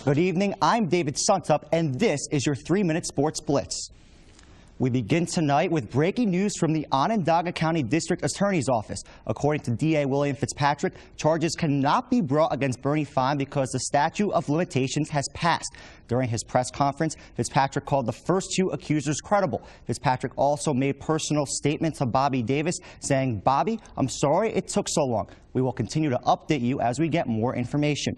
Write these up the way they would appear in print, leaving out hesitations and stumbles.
Good evening, I'm David Suntup, and this is your 3-minute Sports Blitz. We begin tonight with breaking news from the Onondaga County District Attorney's Office. According to DA William Fitzpatrick, charges cannot be brought against Bernie Fine because the statute of limitations has passed. During his press conference, Fitzpatrick called the first two accusers credible. Fitzpatrick also made personal statement to Bobby Davis, saying, "Bobby, I'm sorry it took so long. We will continue to update you as we get more information."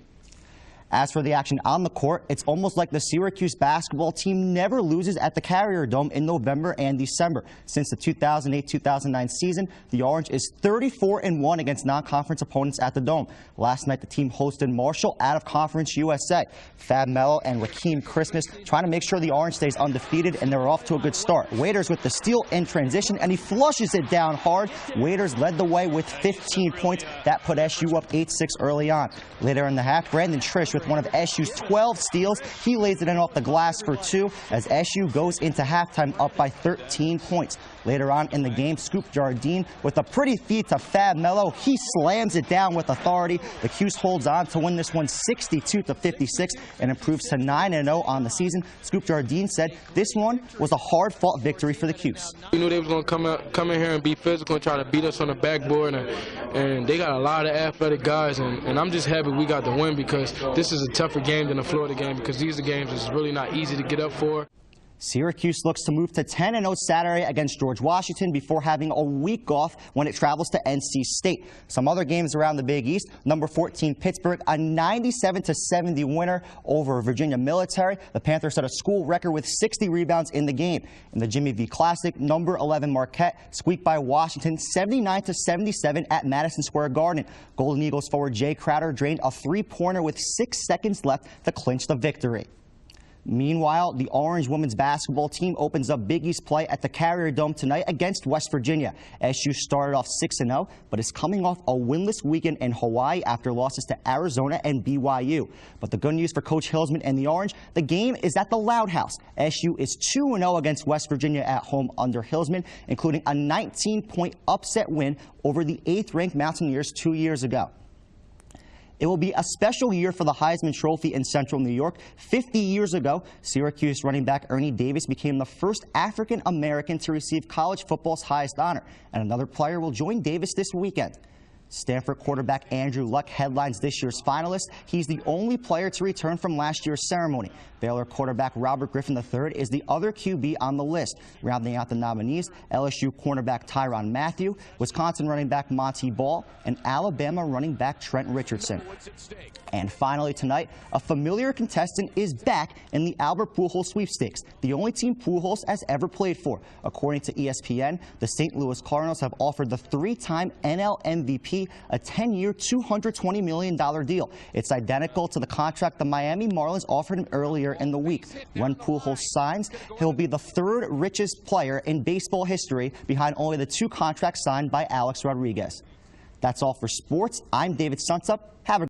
As for the action on the court, it's almost like the Syracuse basketball team never loses at the Carrier Dome in November and December. Since the 2008-2009 season, the Orange is 34-1 against non-conference opponents at the Dome. Last night, the team hosted Marshall out of Conference USA. Fab Melo and Rakeem Christmas trying to make sure the Orange stays undefeated, and they're off to a good start. Waiters with the steal in transition, and he flushes it down hard. Waiters led the way with 15 points. That put SU up 8-6 early on. Later in the half, Brandon Trish with one of SU's 12 steals. He lays it in off the glass for 2 as SU goes into halftime up by 13 points. Later on in the game, Scoop Jardine with a pretty feed to Fab Melo. He slams it down with authority. The Cuse holds on to win this one 62-56 and improves to 9-0 on the season. Scoop Jardine said this one was a hard-fought victory for the Cuse. We knew they was going to come in here and be physical and try to beat us on the backboard, and they got a lot of athletic guys, and I'm just happy we got the win because this is a tougher game than the Florida game because these are games that's really not easy to get up for. Syracuse looks to move to 10-0 Saturday against George Washington before having a week off when it travels to NC State. Some other games around the Big East. Number 14 Pittsburgh, a 97-70 winner over Virginia Military. The Panthers set a school record with 60 rebounds in the game. In the Jimmy V Classic, number 11 Marquette squeaked by Washington 79-77 at Madison Square Garden. Golden Eagles forward Jay Crowder drained a three-pointer with 6 seconds left to clinch the victory. Meanwhile, the Orange women's basketball team opens up Big East play at the Carrier Dome tonight against West Virginia. SU started off 6-0, but is coming off a winless weekend in Hawaii after losses to Arizona and BYU. But the good news for Coach Hillsman and the Orange, the game is at the Loud House. SU is 2-0 against West Virginia at home under Hillsman, including a 19-point upset win over the 8th-ranked Mountaineers 2 years ago. It will be a special year for the Heisman Trophy in Central New York. 50 years ago, Syracuse running back Ernie Davis became the first African-American to receive college football's highest honor, and another player will join Davis this weekend. Stanford quarterback Andrew Luck headlines this year's finalists. He's the only player to return from last year's ceremony. Baylor quarterback Robert Griffin III is the other QB on the list. Rounding out the nominees, LSU cornerback Tyrann Mathieu, Wisconsin running back Monty Ball, and Alabama running back Trent Richardson. And finally tonight, a familiar contestant is back in the Albert Pujols sweepstakes, the only team Pujols has ever played for. According to ESPN, the St. Louis Cardinals have offered the 3-time NL MVP a 10-year, $220 million deal. It's identical to the contract the Miami Marlins offered him earlier in the week. When Pujols signs, he'll be the 3rd richest player in baseball history, behind only the 2 contracts signed by Alex Rodriguez. That's all for sports. I'm David Suntup. Have a